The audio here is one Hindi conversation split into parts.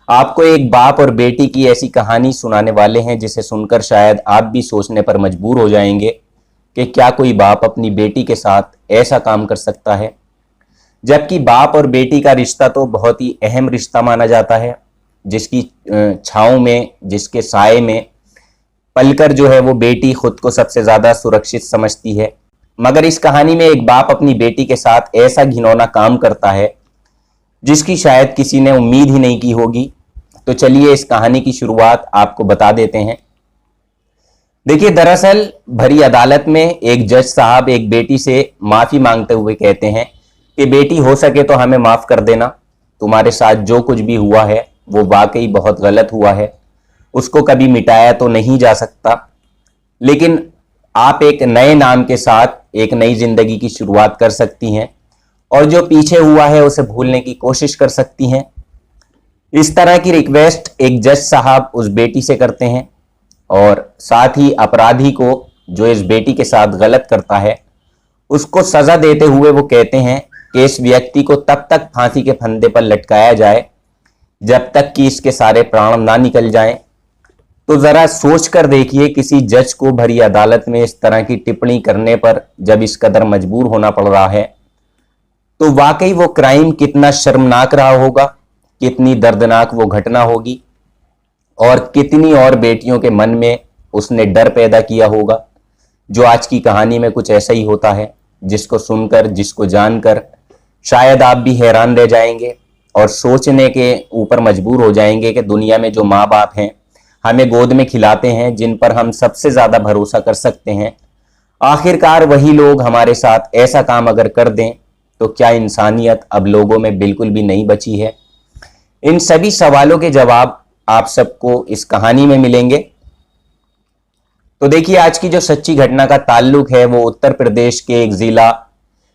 आपको एक बाप और बेटी की ऐसी कहानी सुनाने वाले हैं जिसे सुनकर शायद आप भी सोचने पर मजबूर हो जाएंगे कि क्या कोई बाप अपनी बेटी के साथ ऐसा काम कर सकता है। जबकि बाप और बेटी का रिश्ता तो बहुत ही अहम रिश्ता माना जाता है, जिसकी छाँव में, जिसके साए में पलकर जो है वो बेटी खुद को सबसे ज्यादा सुरक्षित समझती है। मगर इस कहानी में एक बाप अपनी बेटी के साथ ऐसा घिनौना काम करता है जिसकी शायद किसी ने उम्मीद ही नहीं की होगी। तो चलिए इस कहानी की शुरुआत आपको बता देते हैं। देखिए, दरअसल भरी अदालत में एक जज साहब एक बेटी से माफी मांगते हुए कहते हैं कि बेटी, हो सके तो हमें माफ कर देना। तुम्हारे साथ जो कुछ भी हुआ है वो वाकई बहुत गलत हुआ है, उसको कभी मिटाया तो नहीं जा सकता, लेकिन आप एक नए नाम के साथ एक नई जिंदगी की शुरुआत कर सकती हैं और जो पीछे हुआ है उसे भूलने की कोशिश कर सकती हैं। इस तरह की रिक्वेस्ट एक जज साहब उस बेटी से करते हैं और साथ ही अपराधी को, जो इस बेटी के साथ गलत करता है, उसको सजा देते हुए वो कहते हैं कि इस व्यक्ति को तब तक फांसी के फंदे पर लटकाया जाए जब तक कि इसके सारे प्राण ना निकल जाएं। तो जरा सोच कर देखिए, किसी जज को भरी अदालत में इस तरह की टिप्पणी करने पर जब इस कदर मजबूर होना पड़ रहा है तो वाकई वो क्राइम कितना शर्मनाक रहा होगा, कितनी दर्दनाक वो घटना होगी और कितनी और बेटियों के मन में उसने डर पैदा किया होगा। जो आज की कहानी में कुछ ऐसा ही होता है, जिसको सुनकर, जिसको जानकर शायद आप भी हैरान रह जाएंगे और सोचने के ऊपर मजबूर हो जाएंगे कि दुनिया में जो माँ बाप हैं, हमें गोद में खिलाते हैं, जिन पर हम सबसे ज्यादा भरोसा कर सकते हैं, आखिरकार वही लोग हमारे साथ ऐसा काम अगर कर दें तो क्या इंसानियत अब लोगों में बिल्कुल भी नहीं बची है। इन सभी सवालों के जवाब आप सबको इस कहानी में मिलेंगे। तो देखिए, आज की जो सच्ची घटना का ताल्लुक है वो उत्तर प्रदेश के एक जिला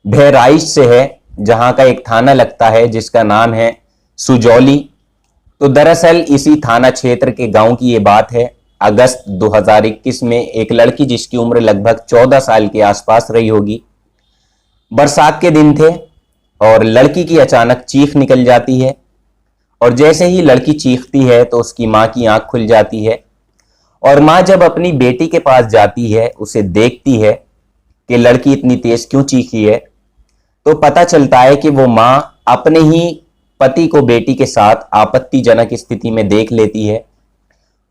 बहराइच से है, जहां का एक थाना लगता है जिसका नाम है सुजौली। तो दरअसल इसी थाना क्षेत्र के गांव की ये बात है। अगस्त 2021 में एक लड़की, जिसकी उम्र लगभग 14 साल के आसपास रही होगी, बरसात के दिन थे और लड़की की अचानक चीख निकल जाती है और जैसे ही लड़की चीखती है तो उसकी माँ की आंख खुल जाती है और माँ जब अपनी बेटी के पास जाती है, उसे देखती है कि लड़की इतनी तेज क्यों चीखी है, तो पता चलता है कि वो माँ अपने ही पति को बेटी के साथ आपत्तिजनक स्थिति में देख लेती है।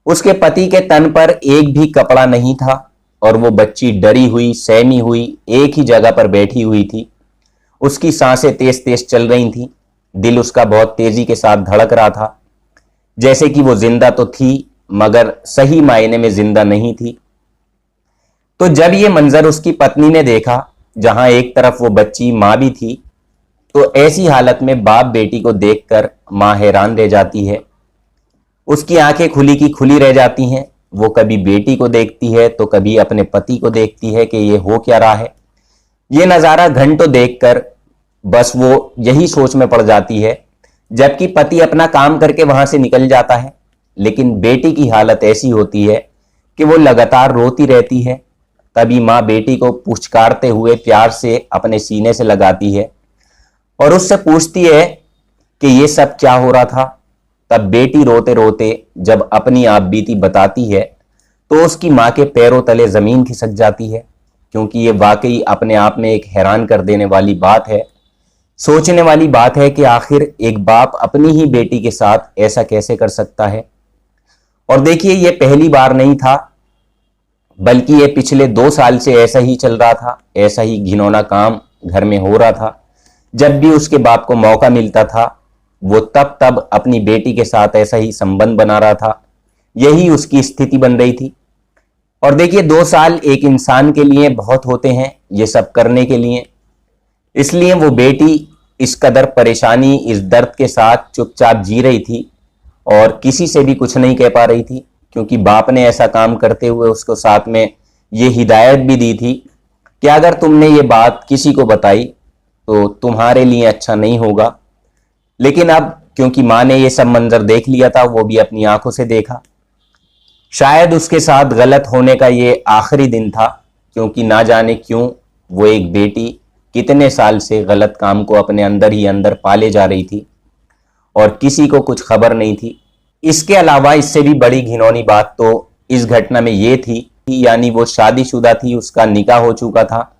उसके पति के तन पर एक भी कपड़ा नहीं था और वो बच्ची डरी हुई, सहमी हुई एक ही जगह पर बैठी हुई थी। उसकी सांसें तेज तेज चल रही थी, दिल उसका बहुत तेजी के साथ धड़क रहा था, जैसे कि वो जिंदा तो थी मगर सही मायने में जिंदा नहीं थी। तो जब ये मंजर उसकी पत्नी ने देखा, जहां एक तरफ वो बच्ची मां भी थी, तो ऐसी हालत में बाप बेटी को देखकर मां हैरान रह जाती है। उसकी आंखें खुली की खुली रह जाती हैं। वो कभी बेटी को देखती है तो कभी अपने पति को देखती है कि ये हो क्या रहा है। ये नजारा घंटों देखकर बस वो यही सोच में पड़ जाती है, जबकि पति अपना काम करके वहां से निकल जाता है। लेकिन बेटी की हालत ऐसी होती है कि वो लगातार रोती रहती है। तभी माँ बेटी को पुचकारते हुए प्यार से अपने सीने से लगाती है और उससे पूछती है कि ये सब क्या हो रहा था। तब बेटी रोते रोते जब अपनी आप बीती बताती है तो उसकी माँ के पैरों तले जमीन खिसक जाती है, क्योंकि ये वाकई अपने आप में एक हैरान कर देने वाली बात है। सोचने वाली बात है कि आखिर एक बाप अपनी ही बेटी के साथ ऐसा कैसे कर सकता है। और देखिए, ये पहली बार नहीं था, बल्कि ये पिछले 2 साल से ऐसा ही चल रहा था। ऐसा ही घिनौना काम घर में हो रहा था। जब भी उसके बाप को मौका मिलता था वो तब तब अपनी बेटी के साथ ऐसा ही संबंध बना रहा था। यही उसकी स्थिति बन रही थी। और देखिए, 2 साल एक इंसान के लिए बहुत होते हैं ये सब करने के लिए। इसलिए वो बेटी इस कदर परेशानी, इस दर्द के साथ चुपचाप जी रही थी और किसी से भी कुछ नहीं कह पा रही थी, क्योंकि बाप ने ऐसा काम करते हुए उसको साथ में ये हिदायत भी दी थी कि अगर तुमने ये बात किसी को बताई तो तुम्हारे लिए अच्छा नहीं होगा। लेकिन अब क्योंकि माँ ने ये सब मंजर देख लिया था, वो भी अपनी आंखों से देखा, शायद उसके साथ गलत होने का ये आखिरी दिन था, क्योंकि ना जाने क्यों वो एक बेटी कितने साल से गलत काम को अपने अंदर ही अंदर पाले जा रही थी और किसी को कुछ खबर नहीं थी इसके अलावा इससे भी बड़ी घिनौनी बात तो इस घटना में ये थी कि यानी वो शादीशुदा थी, उसका निकाह हो चुका था,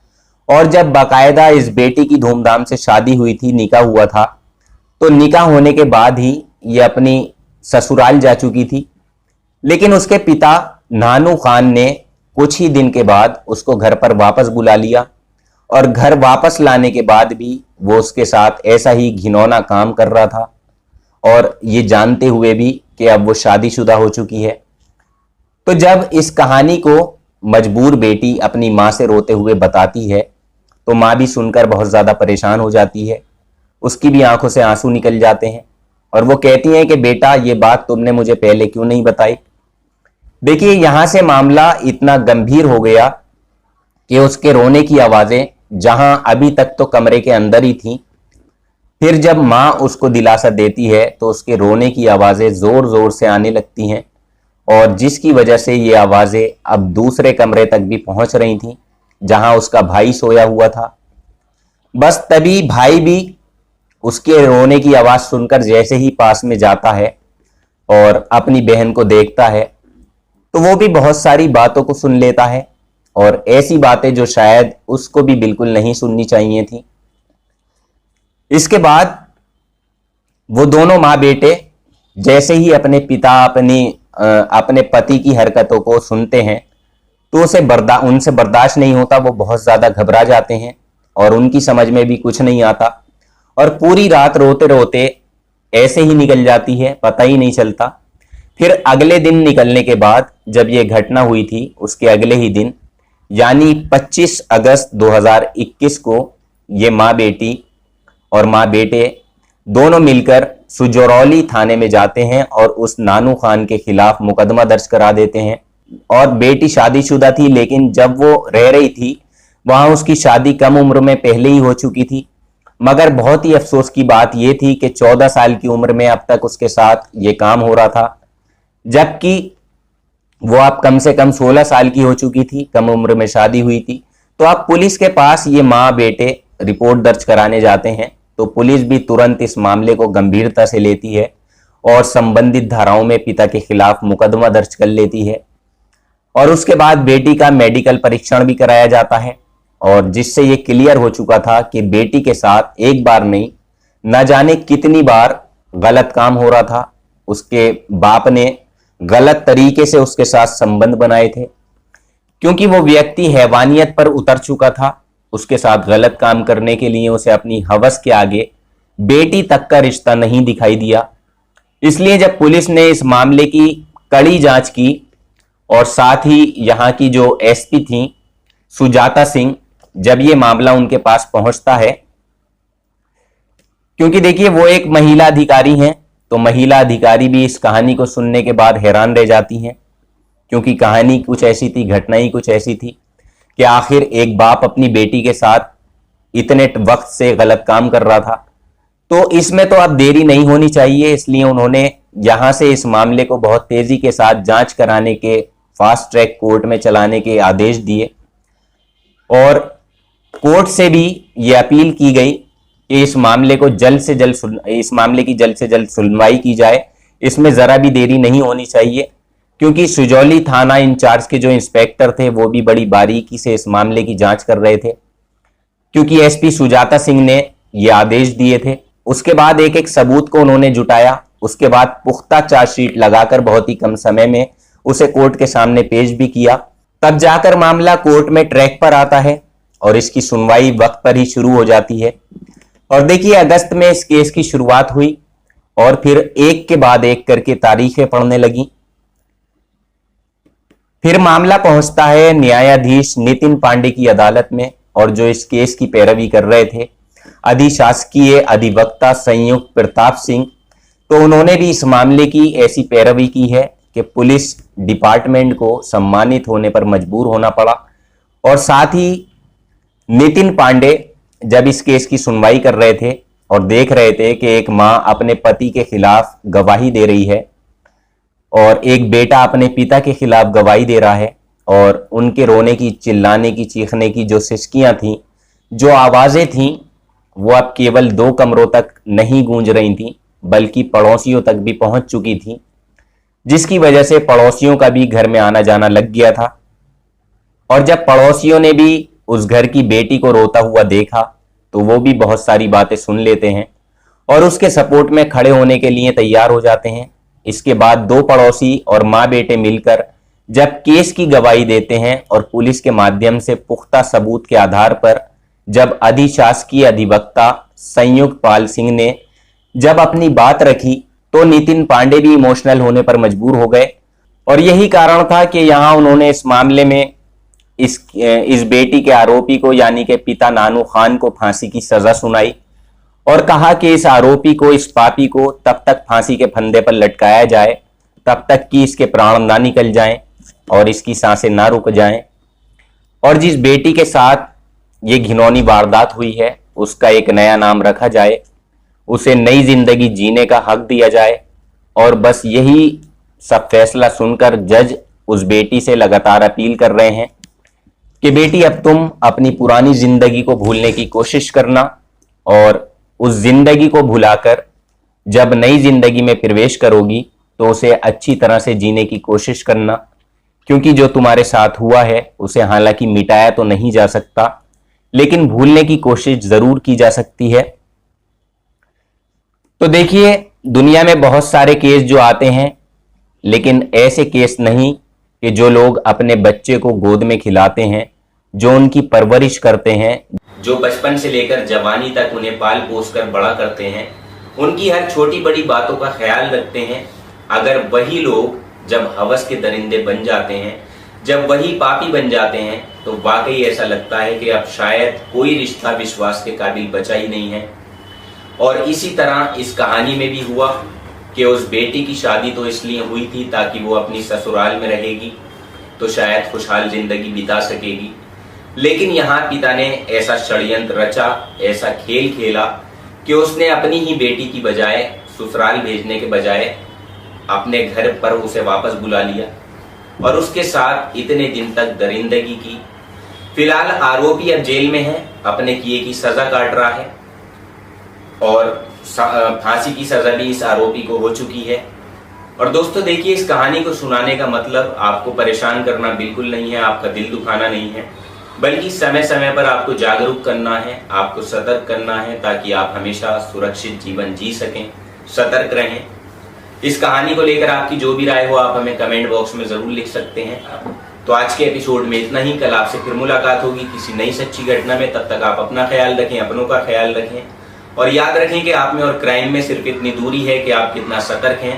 और जब बाकायदा इस बेटी की धूमधाम से शादी हुई थी, निकाह हुआ था, तो निकाह होने के बाद ही ये अपनी ससुराल जा चुकी थी। लेकिन उसके पिता नानू खान ने कुछ ही दिन के बाद उसको घर पर वापस बुला लिया, और घर वापस लाने के बाद भी वो उसके साथ ऐसा ही घिनौना काम कर रहा था, और ये जानते हुए भी कि अब वो शादीशुदा हो चुकी है। तो जब इस कहानी को मजबूर बेटी अपनी माँ से रोते हुए बताती है, तो माँ भी सुनकर बहुत ज़्यादा परेशान हो जाती है, उसकी भी आंखों से आंसू निकल जाते हैं, और वो कहती हैं कि बेटा, ये बात तुमने मुझे पहले क्यों नहीं बताई। देखिए, यहां से मामला इतना गंभीर हो गया कि उसके रोने की आवाज़ें जहां अभी तक तो कमरे के अंदर ही थी, फिर जब माँ उसको दिलासा देती है तो उसके रोने की आवाज़ें ज़ोर ज़ोर से आने लगती हैं, और जिसकी वजह से ये आवाज़ें अब दूसरे कमरे तक भी पहुंच रही थीं जहां उसका भाई सोया हुआ था। बस तभी भाई भी उसके रोने की आवाज़ सुनकर जैसे ही पास में जाता है और अपनी बहन को देखता है, तो वो भी बहुत सारी बातों को सुन लेता है, और ऐसी बातें जो शायद उसको भी बिल्कुल नहीं सुननी चाहिए थी। इसके बाद वो दोनों माँ बेटे जैसे ही अपने पिता अपने पति की हरकतों को सुनते हैं, तो उनसे बर्दाश्त नहीं होता, वो बहुत ज़्यादा घबरा जाते हैं, और उनकी समझ में भी कुछ नहीं आता, और पूरी रात रोते रोते ऐसे ही निकल जाती है, पता ही नहीं चलता। फिर अगले दिन निकलने के बाद, जब ये घटना हुई थी उसके अगले ही दिन यानी 25 अगस्त 2021 को ये माँ बेटी और माँ बेटे दोनों मिलकर सुजौली थाने में जाते हैं और उस नानू खान के खिलाफ मुकदमा दर्ज करा देते हैं। और बेटी शादीशुदा थी, लेकिन जब वो रह रही थी वहां उसकी शादी कम उम्र में पहले ही हो चुकी थी। मगर बहुत ही अफसोस की बात यह थी कि 14 साल की उम्र में अब तक उसके साथ ये काम हो रहा था, जबकि वो अब कम से कम 16 साल की हो चुकी थी, कम उम्र में शादी हुई थी। तो अब पुलिस के पास ये माँ बेटे रिपोर्ट दर्ज कराने जाते हैं, तो पुलिस भी तुरंत इस मामले को गंभीरता से लेती है और संबंधित धाराओं में पिता के खिलाफ मुकदमा दर्ज कर लेती है। और उसके बाद बेटी का मेडिकल परीक्षण भी कराया जाता है, और जिससे ये क्लियर हो चुका था कि बेटी के साथ एक बार नहीं, न जाने कितनी बार गलत काम हो रहा था। उसके बाप ने गलत तरीके से उसके साथ संबंध बनाए थे, क्योंकि वो व्यक्ति हैवानियत पर उतर चुका था। उसके साथ गलत काम करने के लिए उसे अपनी हवस के आगे बेटी तक का रिश्ता नहीं दिखाई दिया। इसलिए जब पुलिस ने इस मामले की कड़ी जांच की, और साथ ही यहाँ की जो एसपी थी सुजाता सिंह, जब ये मामला उनके पास पहुंचता है, क्योंकि देखिए वो एक महिला अधिकारी हैं, तो महिला अधिकारी भी इस कहानी को सुनने के बाद हैरान रह जाती हैं, क्योंकि कहानी कुछ ऐसी थी, घटना ही कुछ ऐसी थी कि आखिर एक बाप अपनी बेटी के साथ इतने वक्त से गलत काम कर रहा था, तो इसमें तो अब देरी नहीं होनी चाहिए। इसलिए उन्होंने यहां से इस मामले को बहुत तेजी के साथ जांच कराने के, फास्ट ट्रैक कोर्ट में चलाने के आदेश दिए, और कोर्ट से भी ये अपील की गई कि इस मामले की जल्द से जल्द सुनवाई की जाए। इसमें जरा भी देरी नहीं होनी चाहिए, क्योंकि सुजौली थाना इंचार्ज के जो इंस्पेक्टर थे वो भी बड़ी बारीकी से इस मामले की जांच कर रहे थे, क्योंकि एसपी सुजाता सिंह ने ये आदेश दिए थे। उसके बाद एक एक सबूत को उन्होंने जुटाया, उसके बाद पुख्ता चार्जशीट लगाकर बहुत ही कम समय में उसे कोर्ट के सामने पेश भी किया। तब जाकर मामला कोर्ट में ट्रैक पर आता है और इसकी सुनवाई वक्त पर ही शुरू हो जाती है। और देखिए, अगस्त में इस केस की शुरुआत हुई, और फिर एक के बाद एक करके तारीखें पड़ने लगी। फिर मामला पहुंचता है न्यायाधीश नितिन पांडे की अदालत में, और जो इस केस की पैरवी कर रहे थे अधिशासकीय अधिवक्ता संयुक्त प्रताप सिंह, तो उन्होंने भी इस मामले की ऐसी पैरवी की है कि पुलिस डिपार्टमेंट को सम्मानित होने पर मजबूर होना पड़ा। और साथ ही नितिन पांडे जब इस केस की सुनवाई कर रहे थे और देख रहे थे कि एक मां अपने पति के खिलाफ गवाही दे रही है और एक बेटा अपने पिता के खिलाफ गवाही दे रहा है, और उनके रोने की, चिल्लाने की, चीखने की जो सिसकियां थीं, जो आवाजें थीं, वो अब केवल 2 कमरों तक नहीं गूंज रही थीं, बल्कि पड़ोसियों तक भी पहुंच चुकी थी। जिसकी वजह से पड़ोसियों का भी घर में आना जाना लग गया था। और जब पड़ोसियों ने भी उस घर की बेटी को रोता हुआ देखा तो वो भी बहुत सारी बातें सुन लेते हैं और उसके सपोर्ट में खड़े होने के लिए तैयार हो जाते हैं। इसके बाद दो पड़ोसी और माँ बेटे मिलकर जब केस की गवाही देते हैं और पुलिस के माध्यम से पुख्ता सबूत के आधार पर जब अधिशासकीय अधिवक्ता संयुक्त पाल सिंह ने जब अपनी बात रखी तो नितिन पांडे भी इमोशनल होने पर मजबूर हो गए। और यही कारण था कि यहां उन्होंने इस मामले में इस बेटी के आरोपी को यानी कि पिता नानू खान को फांसी की सजा सुनाई और कहा कि इस आरोपी को, इस पापी को तब तक फांसी के फंदे पर लटकाया जाए तब तक कि इसके प्राण ना निकल जाएं और इसकी सांसें ना रुक जाएं। और जिस बेटी के साथ ये घिनौनी वारदात हुई है उसका एक नया नाम रखा जाए, उसे नई जिंदगी जीने का हक दिया जाए। और बस यही सब फैसला सुनकर जज उस बेटी से लगातार अपील कर रहे हैं कि बेटी अब तुम अपनी पुरानी जिंदगी को भूलने की कोशिश करना और उस जिंदगी को भुलाकर जब नई जिंदगी में प्रवेश करोगी तो उसे अच्छी तरह से जीने की कोशिश करना, क्योंकि जो तुम्हारे साथ हुआ है उसे हालांकि मिटाया तो नहीं जा सकता लेकिन भूलने की कोशिश जरूर की जा सकती है। तो देखिए, दुनिया में बहुत सारे केस जो आते हैं लेकिन ऐसे केस नहीं कि जो लोग अपने बच्चे को गोद में खिलाते हैं, जो उनकी परवरिश करते हैं, जो बचपन से लेकर जवानी तक उन्हें पाल पोस कर बड़ा करते हैं, उनकी हर छोटी बड़ी बातों का ख्याल रखते हैं। अगर वही लोग जब हवस के दरिंदे बन जाते हैं, जब वही पापी बन जाते हैं तो वाकई ऐसा लगता है कि अब शायद कोई रिश्ता विश्वास के काबिल बचा ही नहीं है। और इसी तरह इस कहानी में भी हुआ कि उस बेटी की शादी तो इसलिए हुई थी ताकि वो अपनी ससुराल में रहेगी तो शायद खुशहाल जिंदगी बिता सकेगी, लेकिन यहाँ पिता ने ऐसा षड्यंत्र रचा, ऐसा खेल खेला कि उसने अपनी ही बेटी की बजाय ससुराल भेजने के बजाय अपने घर पर उसे वापस बुला लिया और उसके साथ इतने दिन तक दरिंदगी की। फिलहाल आरोपी अब जेल में है, अपने किए की सजा काट रहा है और फांसी की सजा भी इस आरोपी को हो चुकी है। और दोस्तों देखिए, इस कहानी को सुनाने का मतलब आपको परेशान करना बिल्कुल नहीं है, आपका दिल दुखाना नहीं है, बल्कि समय समय पर आपको जागरूक करना है, आपको सतर्क करना है ताकि आप हमेशा सुरक्षित जीवन जी सकें। सतर्क रहें। इस कहानी को लेकर आपकी जो भी राय हो आप हमें कमेंट बॉक्स में जरूर लिख सकते हैं। तो आज के एपिसोड में इतना ही। कल आपसे फिर मुलाकात होगी किसी नई सच्ची घटना में। तब तक आप अपना ख्याल रखें, अपनों का ख्याल रखें और याद रखें कि आप में और क्राइम में सिर्फ इतनी दूरी है कि आप कितना सतर्क हैं।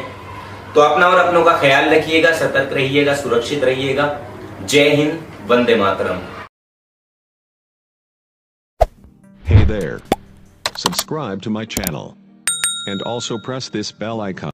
तो अपना और अपनों का ख्याल रखिएगा, सतर्क रहिएगा, सुरक्षित रहिएगा। जय Hind, Vande Mataram. Hey there. Subscribe to my channel. And also press this bell icon.